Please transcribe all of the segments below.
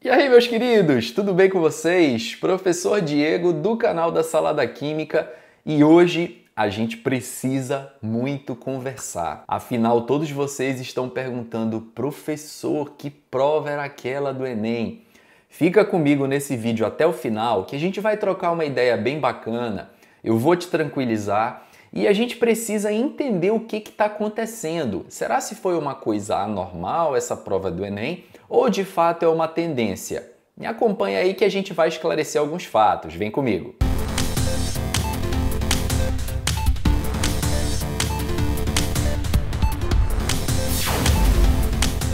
E aí, meus queridos, tudo bem com vocês? Professor Diego do canal da Sala da Química e hoje a gente precisa muito conversar. Afinal, todos vocês estão perguntando, professor, que prova era aquela do Enem? Fica comigo nesse vídeo até o final que a gente vai trocar uma ideia bem bacana, eu vou te tranquilizar e a gente precisa entender o que está acontecendo. Será se foi uma coisa anormal essa prova do Enem ou de fato é uma tendência? Me acompanha aí que a gente vai esclarecer alguns fatos. Vem comigo!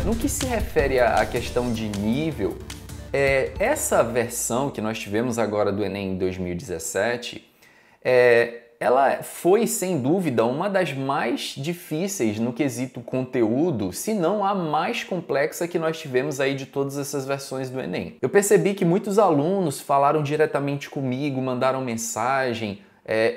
No que se refere à questão de nível, essa versão que nós tivemos agora do Enem em 2017, ela foi, sem dúvida, uma das mais difíceis no quesito conteúdo, se não a mais complexa que nós tivemos aí de todas essas versões do Enem. Eu percebi que muitos alunos falaram diretamente comigo, mandaram mensagem,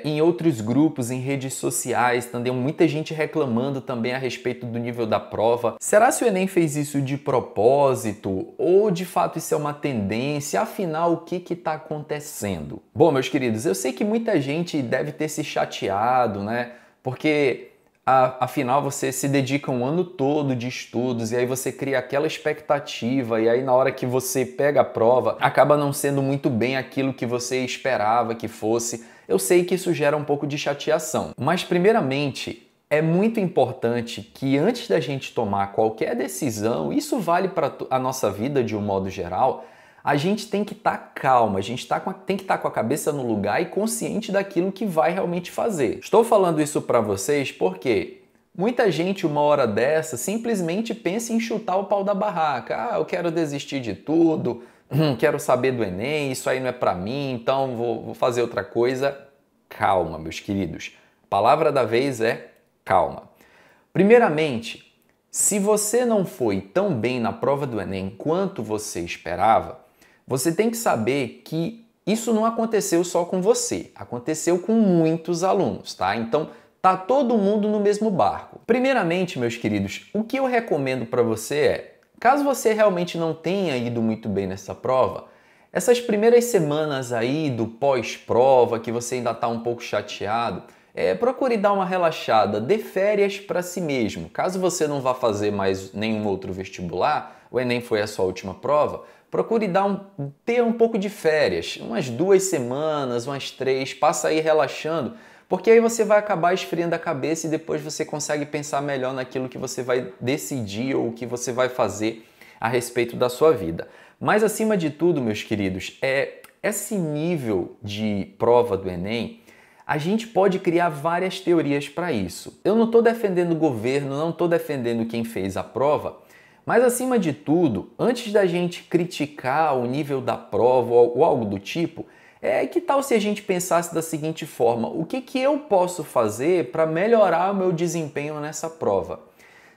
em outros grupos, em redes sociais, também muita gente reclamando também a respeito do nível da prova. Será se o Enem fez isso de propósito ou de fato isso é uma tendência? Afinal, o que está acontecendo? Bom, meus queridos, eu sei que muita gente deve ter se chateado, né? Porque afinal você se dedica um ano todo de estudos e aí você cria aquela expectativa e aí na hora que você pega a prova acaba não sendo muito bem aquilo que você esperava que fosse. Eu sei que isso gera um pouco de chateação, mas primeiramente é muito importante que antes da gente tomar qualquer decisão, isso vale para a nossa vida de um modo geral, a gente tem que estar calma, a gente tem que estar com a cabeça no lugar e consciente daquilo que vai realmente fazer. Estou falando isso para vocês porque muita gente, uma hora dessa, simplesmente pensa em chutar o pau da barraca. Ah, eu quero desistir de tudo, quero saber do Enem, isso aí não é para mim, então vou fazer outra coisa. Calma, meus queridos. A palavra da vez é calma. Primeiramente, se você não foi tão bem na prova do Enem quanto você esperava, você tem que saber que isso não aconteceu só com você, aconteceu com muitos alunos, tá? Então, tá todo mundo no mesmo barco. Primeiramente, meus queridos, o que eu recomendo para você é, caso você realmente não tenha ido muito bem nessa prova, essas primeiras semanas aí do pós-prova, que você ainda está um pouco chateado, procure dar uma relaxada, dê férias para si mesmo. Caso você não vá fazer mais nenhum outro vestibular, o Enem foi a sua última prova, procure ter um pouco de férias, umas 2 semanas, umas 3, passa aí relaxando, porque aí você vai acabar esfriando a cabeça e depois você consegue pensar melhor naquilo que você vai decidir ou o que você vai fazer a respeito da sua vida. Mas acima de tudo, meus queridos, esse nível de prova do Enem, a gente pode criar várias teorias para isso. Eu não estou defendendo o governo, não estou defendendo quem fez a prova, mas acima de tudo, antes da gente criticar o nível da prova ou algo do tipo, que tal se a gente pensasse da seguinte forma, o que eu posso fazer para melhorar o meu desempenho nessa prova?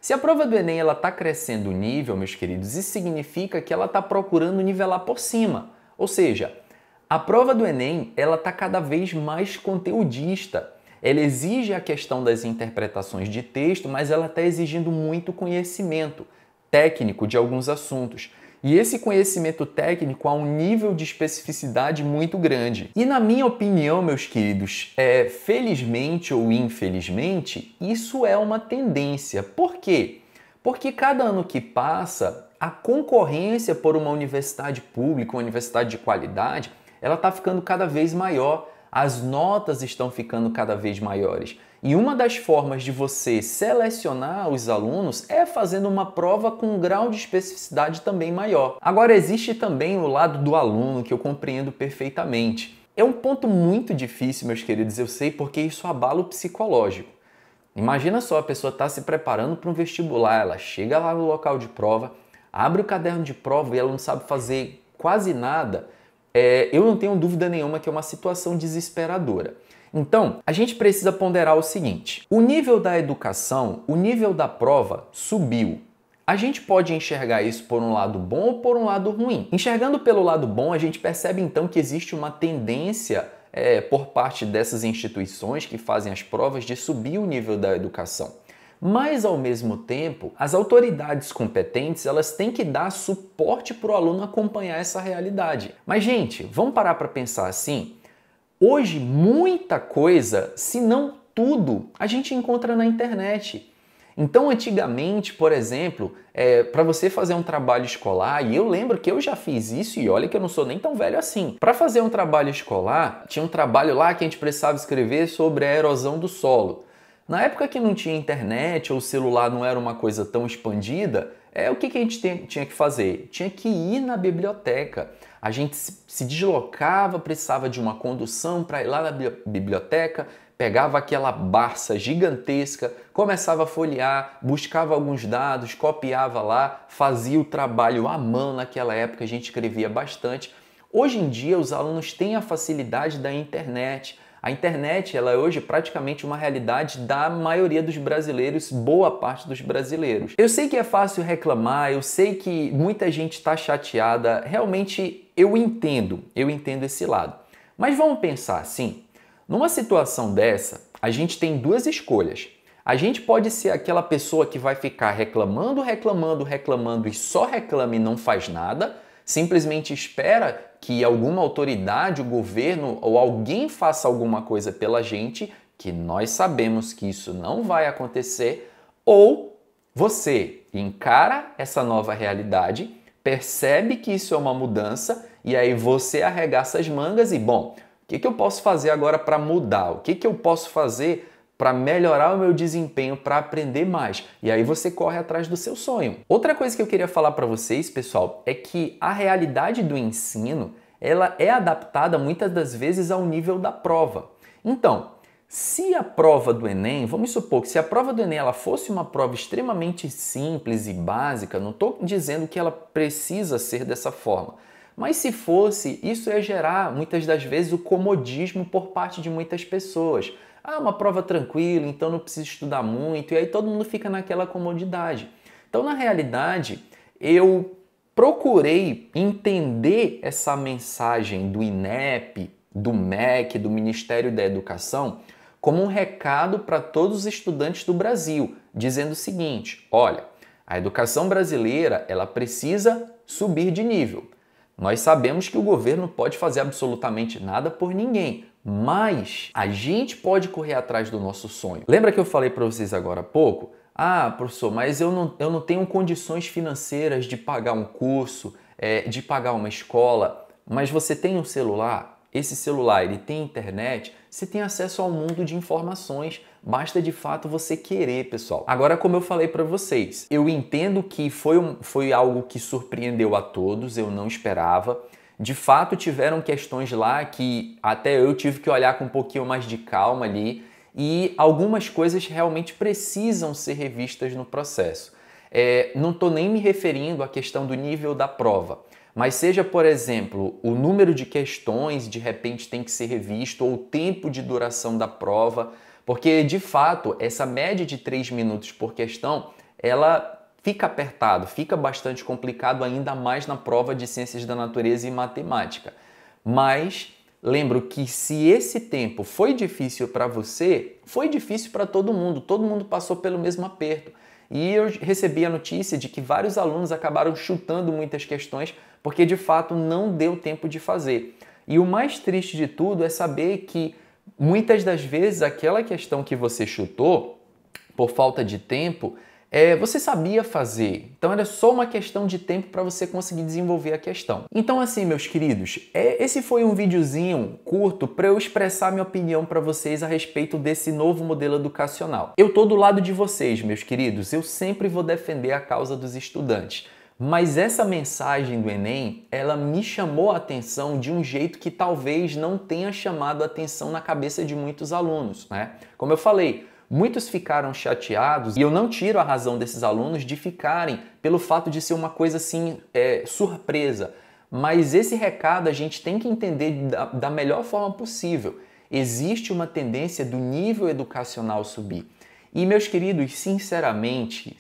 Se a prova do Enem está crescendo o nível, meus queridos, isso significa que ela está procurando nivelar por cima. Ou seja, a prova do Enem está cada vez mais conteudista. Ela exige a questão das interpretações de texto, mas ela está exigindo muito conhecimento técnico de alguns assuntos. E esse conhecimento técnico há um nível de especificidade muito grande. E na minha opinião, meus queridos, felizmente ou infelizmente, isso é uma tendência. Por quê? Porque cada ano que passa, a concorrência por uma universidade pública, uma universidade de qualidade, ela está ficando cada vez maior. As notas estão ficando cada vez maiores. E uma das formas de você selecionar os alunos é fazendo uma prova com um grau de especificidade também maior. Agora, existe também o lado do aluno que eu compreendo perfeitamente. É um ponto muito difícil, meus queridos, eu sei, porque isso abala o psicológico. Imagina só, a pessoa está se preparando para um vestibular, ela chega lá no local de prova, abre o caderno de prova e ela não sabe fazer quase nada. Eu não tenho dúvida nenhuma que é uma situação desesperadora. Então, a gente precisa ponderar o seguinte, o nível da educação, o nível da prova subiu. A gente pode enxergar isso por um lado bom ou por um lado ruim. Enxergando pelo lado bom, a gente percebe então que existe uma tendência por parte dessas instituições que fazem as provas de subir o nível da educação. Mas, ao mesmo tempo, as autoridades competentes, elas têm que dar suporte para o aluno acompanhar essa realidade. Mas, gente, vamos parar para pensar assim? Hoje, muita coisa, se não tudo, a gente encontra na internet. Então, antigamente, por exemplo, para você fazer um trabalho escolar, e eu lembro que eu já fiz isso, e olha que eu não sou nem tão velho assim. Para fazer um trabalho escolar, tinha um trabalho lá que a gente precisava escrever sobre a erosão do solo. Na época que não tinha internet ou o celular não era uma coisa tão expandida, o que a gente tinha que fazer? Tinha que ir na biblioteca. A gente se deslocava, precisava de uma condução para ir lá na biblioteca, pegava aquela Barça gigantesca, começava a folhear, buscava alguns dados, copiava lá, fazia o trabalho à mão. Naquela época a gente escrevia bastante. Hoje em dia os alunos têm a facilidade da internet. A internet, ela é hoje praticamente uma realidade da maioria dos brasileiros, boa parte dos brasileiros. Eu sei que é fácil reclamar, eu sei que muita gente está chateada, realmente eu entendo esse lado. Mas vamos pensar assim, numa situação dessa, a gente tem duas escolhas. A gente pode ser aquela pessoa que vai ficar reclamando e só reclama e não faz nada, simplesmente espera que alguma autoridade, o governo ou alguém faça alguma coisa pela gente, que nós sabemos que isso não vai acontecer, ou você encara essa nova realidade, percebe que isso é uma mudança e aí você arregaça as mangas e, bom, o que eu posso fazer agora para mudar? O que eu posso fazer para melhorar o meu desempenho, para aprender mais? E aí você corre atrás do seu sonho. Outra coisa que eu queria falar para vocês, pessoal, é que a realidade do ensino, ela é adaptada muitas das vezes ao nível da prova. Então, se a prova do Enem, vamos supor que se a prova do Enem ela fosse uma prova extremamente simples e básica, não estou dizendo que ela precisa ser dessa forma, mas se fosse, isso ia gerar muitas das vezes o comodismo por parte de muitas pessoas. Ah, uma prova tranquila, então não precisa estudar muito, e aí todo mundo fica naquela comodidade. Então, na realidade, eu procurei entender essa mensagem do INEP, do MEC, do Ministério da Educação, como um recado para todos os estudantes do Brasil, dizendo o seguinte: olha, a educação brasileira ela precisa subir de nível. Nós sabemos que o governo não pode fazer absolutamente nada por ninguém, mas a gente pode correr atrás do nosso sonho. Lembra que eu falei para vocês agora há pouco? Ah, professor, mas eu não tenho condições financeiras de pagar um curso, de pagar uma escola, mas você tem um celular? Esse celular ele tem internet, você tem acesso ao mundo de informações, basta de fato você querer, pessoal. Agora, como eu falei para vocês, eu entendo que foi algo que surpreendeu a todos, eu não esperava. De fato, tiveram questões lá que até eu tive que olhar com um pouquinho mais de calma ali e algumas coisas realmente precisam ser revistas no processo. Não estou nem me referindo à questão do nível da prova, mas seja, por exemplo, o número de questões de repente tem que ser revisto ou o tempo de duração da prova, porque de fato essa média de 3 minutos por questão, ela fica apertado, fica bastante complicado ainda mais na prova de ciências da natureza e matemática. Mas lembro que se esse tempo foi difícil para você, foi difícil para todo mundo passou pelo mesmo aperto. E eu recebi a notícia de que vários alunos acabaram chutando muitas questões porque de fato não deu tempo de fazer. E o mais triste de tudo é saber que muitas das vezes aquela questão que você chutou por falta de tempo, você sabia fazer. Então era só uma questão de tempo para você conseguir desenvolver a questão. Então assim, meus queridos, esse foi um videozinho curto para eu expressar minha opinião para vocês a respeito desse novo modelo educacional. Eu tô do lado de vocês, meus queridos, eu sempre vou defender a causa dos estudantes. Mas essa mensagem do Enem, ela me chamou a atenção de um jeito que talvez não tenha chamado a atenção na cabeça de muitos alunos, né? Como eu falei, muitos ficaram chateados e eu não tiro a razão desses alunos de ficarem pelo fato de ser uma coisa assim, surpresa. Mas esse recado a gente tem que entender da melhor forma possível. Existe uma tendência do nível educacional subir. E meus queridos, sinceramente,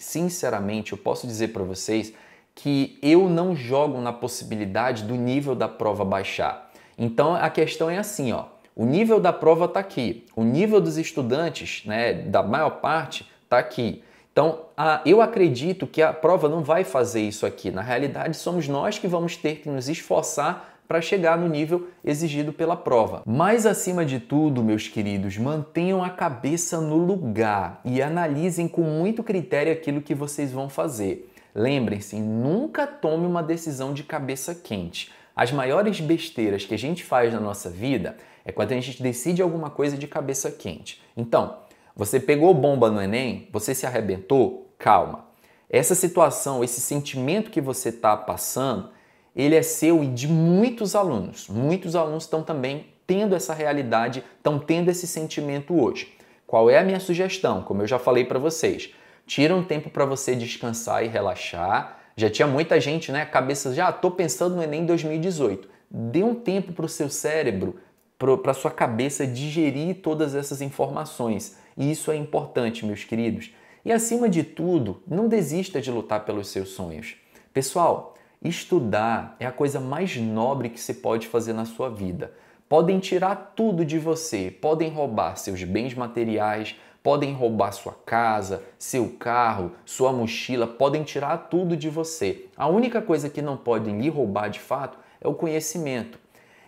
eu posso dizer para vocês que eu não jogo na possibilidade do nível da prova baixar. Então a questão é assim, ó. O nível da prova está aqui, o nível dos estudantes, né, da maior parte, está aqui. Então, eu acredito que a prova não vai fazer isso aqui. Na realidade, somos nós que vamos ter que nos esforçar para chegar no nível exigido pela prova. Mas, acima de tudo, meus queridos, mantenham a cabeça no lugar e analisem com muito critério aquilo que vocês vão fazer. Lembrem-se, nunca tome uma decisão de cabeça quente. As maiores besteiras que a gente faz na nossa vida é quando a gente decide alguma coisa de cabeça quente. Então, você pegou bomba no Enem, você se arrebentou? Calma. Essa situação, esse sentimento que você está passando, ele é seu e de muitos alunos. Muitos alunos estão também tendo essa realidade, estão tendo esse sentimento hoje. Qual é a minha sugestão? Como eu já falei para vocês, tira um tempo para você descansar e relaxar. Já tinha muita gente, né? Cabeça, já estou pensando no Enem 2018. Dê um tempo para o seu cérebro, para a sua cabeça digerir todas essas informações. E isso é importante, meus queridos. E acima de tudo, não desista de lutar pelos seus sonhos. Pessoal, estudar é a coisa mais nobre que você pode fazer na sua vida. Podem tirar tudo de você, podem roubar seus bens materiais, podem roubar sua casa, seu carro, sua mochila, podem tirar tudo de você. A única coisa que não podem lhe roubar de fato é o conhecimento.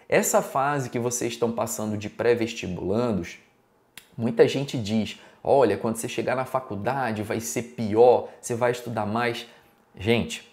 Essa fase que vocês estão passando de pré-vestibulandos, muita gente diz, olha, quando você chegar na faculdade vai ser pior, você vai estudar mais. Gente,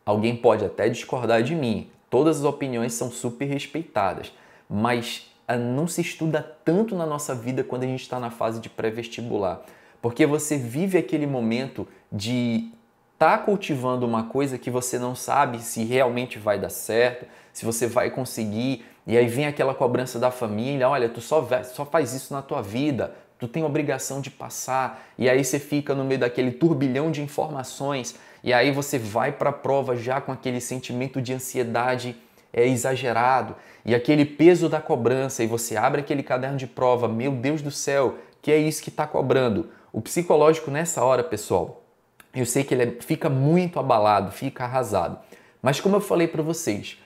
alguém pode até discordar de mim, todas as opiniões são super respeitadas, mas não se estuda tanto na nossa vida quando a gente está na fase de pré-vestibular, porque você vive aquele momento de estar cultivando uma coisa que você não sabe se realmente vai dar certo, se você vai conseguir, e aí vem aquela cobrança da família, olha, tu só faz isso na tua vida, tu tem obrigação de passar, e aí você fica no meio daquele turbilhão de informações, e aí você vai para a prova já com aquele sentimento de ansiedade exagerado, e aquele peso da cobrança, e você abre aquele caderno de prova, meu Deus do céu, que é isso que está cobrando? O psicológico nessa hora, pessoal, eu sei que ele fica muito abalado, fica arrasado, mas como eu falei para vocês,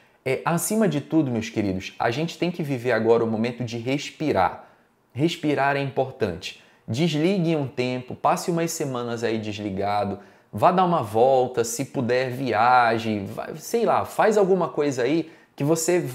acima de tudo, meus queridos, a gente tem que viver agora o momento de respirar. Respirar é importante. Desligue um tempo, passe umas semanas aí desligado, vá dar uma volta, se puder, viaje, sei lá, faz alguma coisa aí que você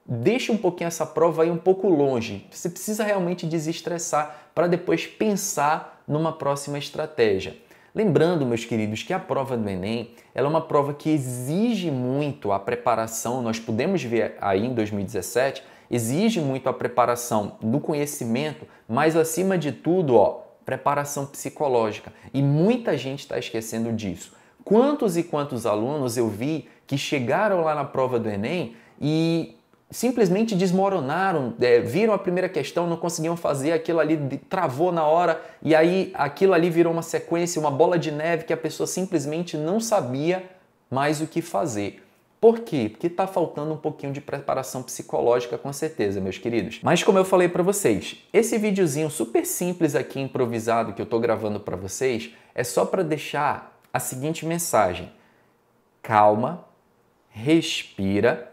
deixe um pouquinho essa prova aí um pouco longe. Você precisa realmente desestressar para depois pensar numa próxima estratégia. Lembrando, meus queridos, que a prova do Enem ela é uma prova que exige muito a preparação, nós podemos ver aí em 2017, exige muito a preparação do conhecimento, mas acima de tudo, preparação psicológica. E muita gente está esquecendo disso. Quantos e quantos alunos eu vi que chegaram lá na prova do Enem e simplesmente desmoronaram, viram a primeira questão, não conseguiam fazer, aquilo ali travou na hora e aí aquilo ali virou uma sequência, uma bola de neve que a pessoa simplesmente não sabia mais o que fazer. Por quê? Porque está faltando um pouquinho de preparação psicológica, com certeza, meus queridos. Mas como eu falei para vocês, esse videozinho super simples aqui, improvisado, que eu estou gravando para vocês, é só para deixar a seguinte mensagem. Calma, respira,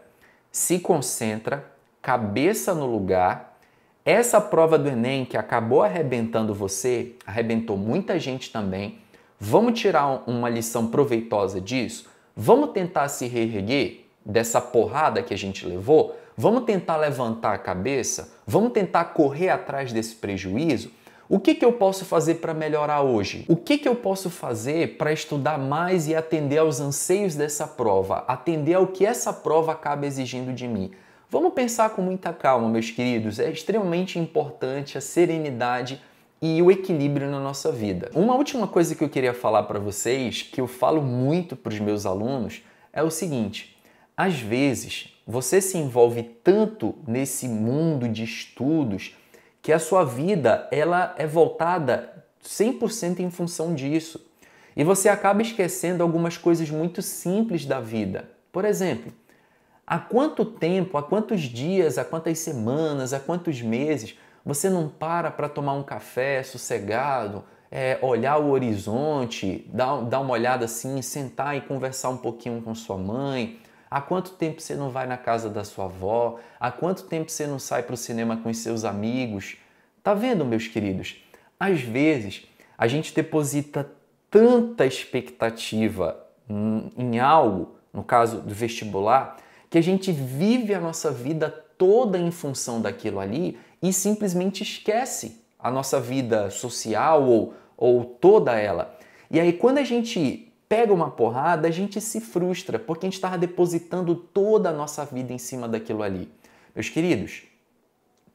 se concentra, cabeça no lugar. Essa prova do Enem que acabou arrebentando você, arrebentou muita gente também. Vamos tirar uma lição proveitosa disso? Vamos tentar se reerguer dessa porrada que a gente levou? Vamos tentar levantar a cabeça? Vamos tentar correr atrás desse prejuízo? O que eu posso fazer para melhorar hoje? O que eu posso fazer para estudar mais e atender aos anseios dessa prova? Atender ao que essa prova acaba exigindo de mim? Vamos pensar com muita calma, meus queridos. É extremamente importante a serenidade e o equilíbrio na nossa vida. Uma última coisa que eu queria falar para vocês, que eu falo muito para os meus alunos, é o seguinte. Às vezes, você se envolve tanto nesse mundo de estudos que a sua vida ela é voltada 100% em função disso. E você acaba esquecendo algumas coisas muito simples da vida. Por exemplo, há quanto tempo, há quantos dias, há quantas semanas, há quantos meses você não para tomar um café sossegado, olhar o horizonte, dar uma olhada assim, sentar e conversar um pouquinho com sua mãe? Há quanto tempo você não vai na casa da sua avó? Há quanto tempo você não sai para o cinema com os seus amigos? Tá vendo, meus queridos? Às vezes, a gente deposita tanta expectativa em algo, no caso do vestibular, que a gente vive a nossa vida toda em função daquilo ali e simplesmente esquece a nossa vida social ou toda ela. E aí quando a gente pega uma porrada, a gente se frustra, porque a gente estava depositando toda a nossa vida em cima daquilo ali. Meus queridos,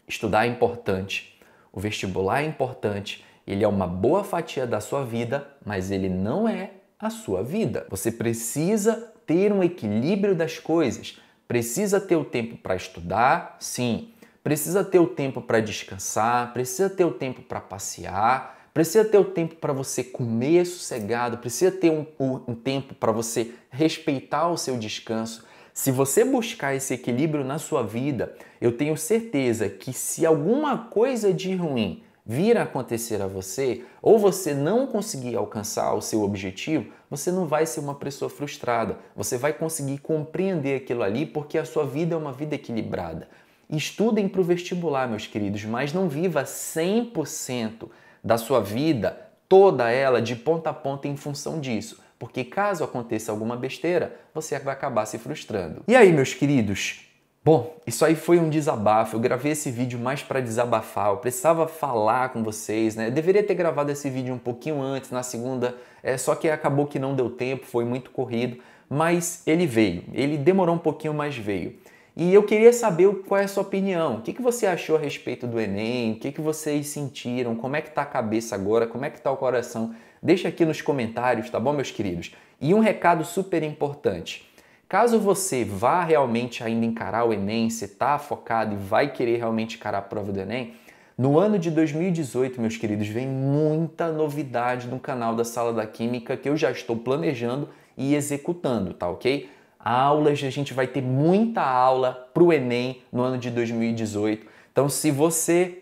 estudar é importante, o vestibular é importante, ele é uma boa fatia da sua vida, mas ele não é a sua vida. Você precisa ter um equilíbrio das coisas, precisa ter o tempo para estudar, sim, precisa ter o tempo para descansar, precisa ter o tempo para passear, precisa ter o tempo para você comer sossegado, precisa ter um tempo para você respeitar o seu descanso. Se você buscar esse equilíbrio na sua vida, eu tenho certeza que se alguma coisa de ruim vir a acontecer a você, ou você não conseguir alcançar o seu objetivo, você não vai ser uma pessoa frustrada. Você vai conseguir compreender aquilo ali porque a sua vida é uma vida equilibrada. Estudem para o vestibular, meus queridos, mas não viva 100% da sua vida, toda ela, de ponta a ponta em função disso. Porque caso aconteça alguma besteira, você vai acabar se frustrando. E aí, meus queridos? Bom, isso aí foi um desabafo. Eu gravei esse vídeo mais para desabafar. Eu precisava falar com vocês, né? Eu deveria ter gravado esse vídeo um pouquinho antes, na segunda, só que acabou que não deu tempo, foi muito corrido, mas ele veio. Ele demorou um pouquinho, mas veio. E eu queria saber qual é a sua opinião. O que você achou a respeito do Enem? O que vocês sentiram? Como é que tá a cabeça agora? Como é que tá o coração? Deixa aqui nos comentários, tá bom, meus queridos? E um recado super importante. Caso você vá realmente ainda encarar o Enem, você está focado e vai querer realmente encarar a prova do Enem, no ano de 2018, meus queridos, vem muita novidade no canal da Sala da Química que eu já estou planejando e executando, tá ok? Aulas, a gente vai ter muita aula para o Enem no ano de 2018. Então, se você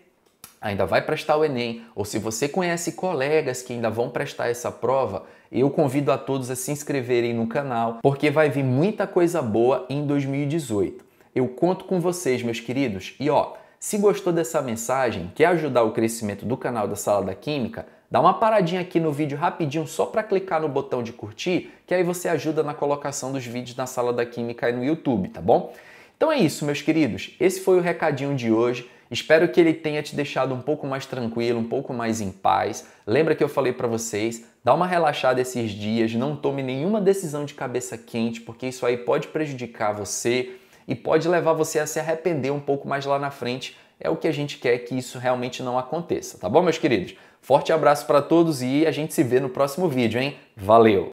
ainda vai prestar o Enem, ou se você conhece colegas que ainda vão prestar essa prova, eu convido a todos a se inscreverem no canal, porque vai vir muita coisa boa em 2018. Eu conto com vocês, meus queridos. E ó, se gostou dessa mensagem, quer ajudar o crescimento do canal da Sala da Química, dá uma paradinha aqui no vídeo rapidinho só para clicar no botão de curtir, que aí você ajuda na colocação dos vídeos na Sala da Química aí no YouTube, tá bom? Então é isso, meus queridos. Esse foi o recadinho de hoje. Espero que ele tenha te deixado um pouco mais tranquilo, um pouco mais em paz. Lembra que eu falei para vocês, dá uma relaxada esses dias, não tome nenhuma decisão de cabeça quente, porque isso aí pode prejudicar você e pode levar você a se arrepender um pouco mais lá na frente. É o que a gente quer que isso realmente não aconteça, tá bom, meus queridos? Forte abraço para todos e a gente se vê no próximo vídeo, hein? Valeu!